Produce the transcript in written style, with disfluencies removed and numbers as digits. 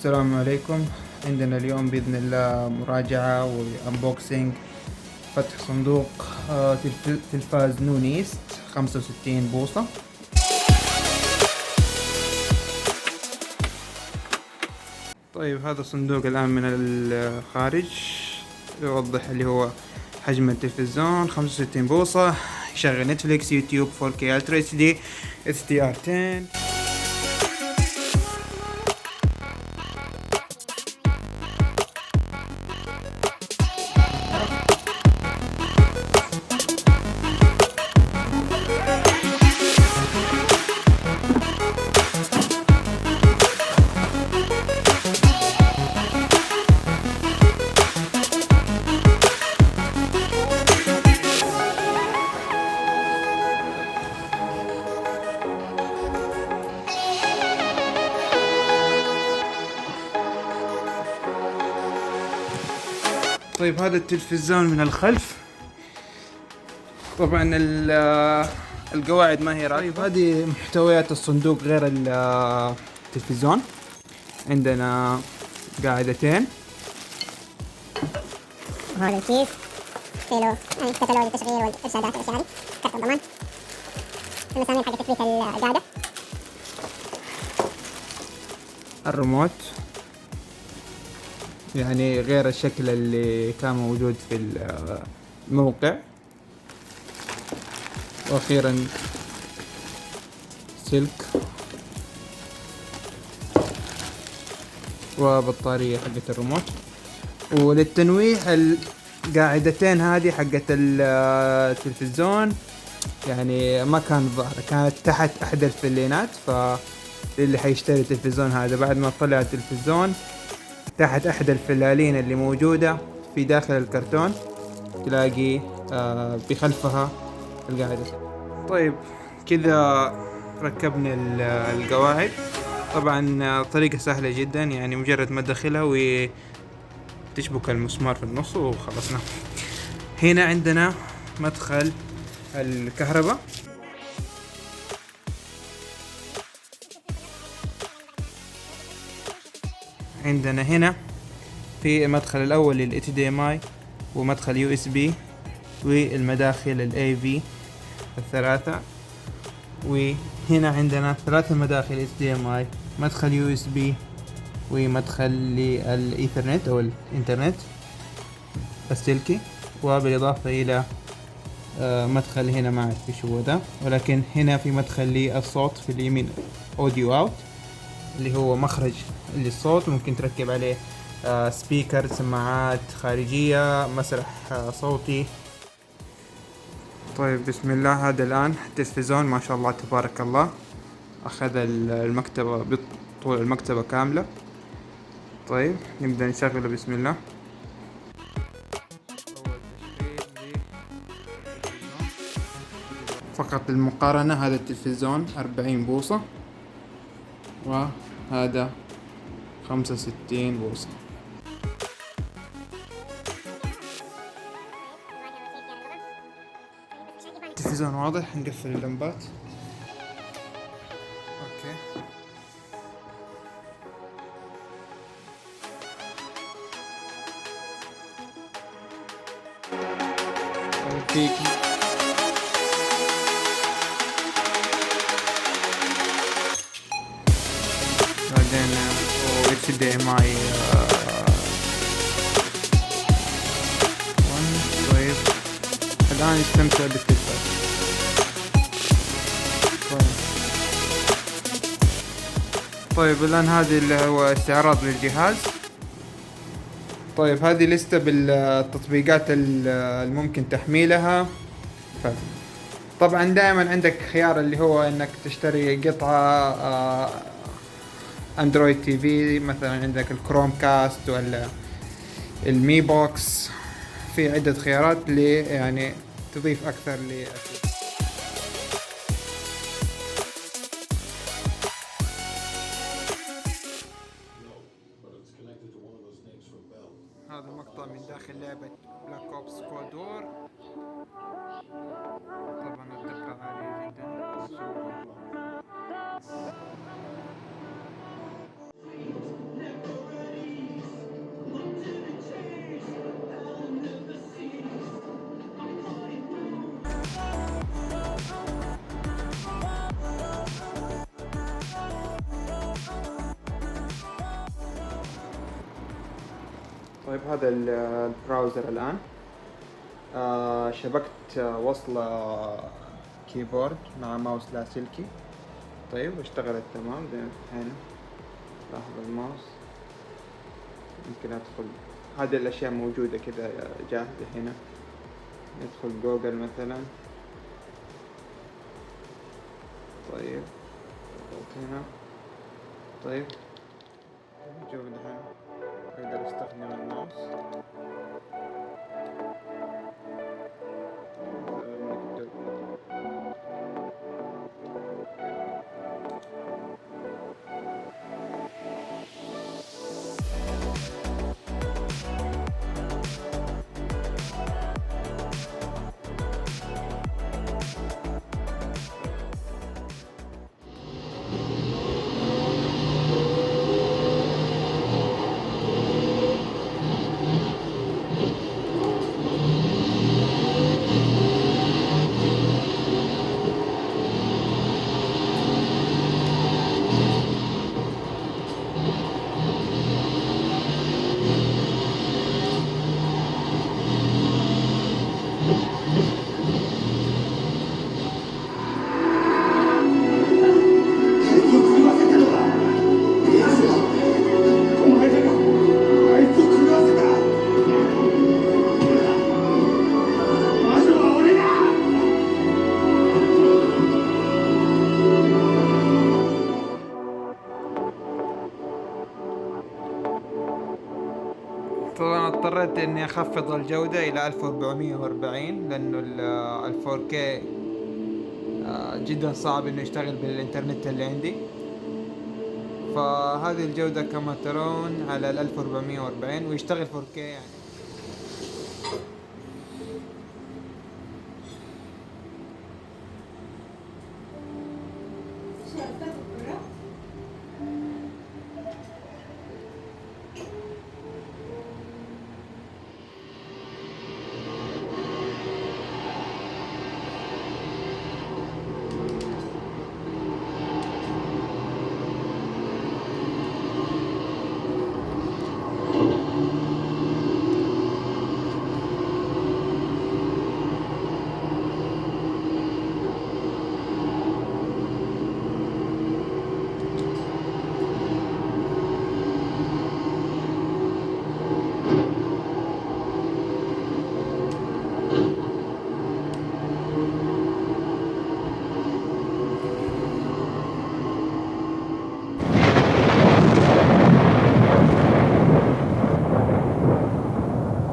السلام عليكم. عندنا اليوم بإذن الله مراجعة وأنبوكسينج فتح صندوق تلفاز نونيست 65 بوصة. طيب هذا الصندوق الآن من الخارج يوضح اللي هو حجم التلفزيون 65 بوصة، يشغل نتفليكس، يوتيوب، 4K Ultra HD، SDR10. طيب هذا التلفزيون من الخلف، طبعا القواعد ما هي راكبة. طيب هذه محتويات الصندوق غير التلفزيون. عندنا قاعدتين، وهذا الكيس فيه له كتالوج التشغيل والارشادات والاشياء هذه، كرت الضمان، المسامير حق تثبيت القاعده، الريموت يعني غير الشكل اللي كان موجود في الموقع، واخيرا سلك وبطارية حقت الريموت. وللتنويه القاعدتين هذه حقت التلفزيون يعني ما كانت ظاهرة، كانت تحت احد الفلينات، فاللي حيشتري التلفزيون هذا بعد ما طلع التلفزيون تحت احد الفلالين اللي موجودة في داخل الكرتون تلاقي بخلفها القاعدة. طيب كذا ركبنا القواعد. طبعا طريقة سهلة جدا، يعني مجرد ما تدخلها وتشبك المسمار في النص وخلصنا. هنا عندنا مدخل الكهرباء، عندنا هنا في المدخل الأول لل HDMI ومدخل USB والمداخل ال AV الثلاثة، وهنا عندنا ثلاثة مداخل HDMI، مدخل USB ومدخل للإيثرنت أو الإنترنت السلكي، وبالإضافة إلى مدخل هنا ما أعرف إيش هو ده، ولكن هنا في مدخل للصوت في اليمين أوديو أوت اللي هو مخرج للصوت، ممكن تركب عليه سبيكر، سماعات خارجية، مسرح صوتي. طيب بسم الله، هذا الآن التلفزيون ما شاء الله تبارك الله أخذ المكتبة بطول المكتبة كاملة. طيب نبدأ نشغله بسم الله. فقط للمقارنة هذا التلفزيون 40 بوصة وهذا 65 بوصة. التلفزيون واضح، نقفل اللمبات. اوكي فيك بعدين HDMI 1. طيب الآن يستمتع بالتلفاز. طيب الآن هذه اللي هو استعراض للجهاز. طيب هذه لستة بالتطبيقات الممكن تحميلها. طبعا دائما عندك خيار اللي هو انك تشتري قطعة اندرويد تي في، مثلا عندك الكروم كاست ولا المي بوكس، في عدة خيارات يعني تضيف اكثر هذا مقطع من داخل لعبة بلاك اوبس كولد وور. طبعا الدقة عالية جدا. طيب هذا البراوزر الآن. شبكت وصلة كيبورد مع ماوس لاسلكي. طيب اشتغلت تمام. هنا لاحظ الماوس، يمكن ادخل، هذه الاشياء موجودة كذا جاهزة هنا. ندخل جوجل مثلا. طيب اضغط هنا. طيب نشوف الحين اقدر استخدم الماوس. طبعا اضطريت اني اخفض الجودة الى 1440 لانه ال 4K جدا صعب انه يشتغل بالانترنت اللي عندي. فهذه الجودة كما ترون على ال 1440 ويشتغل 4K يعني.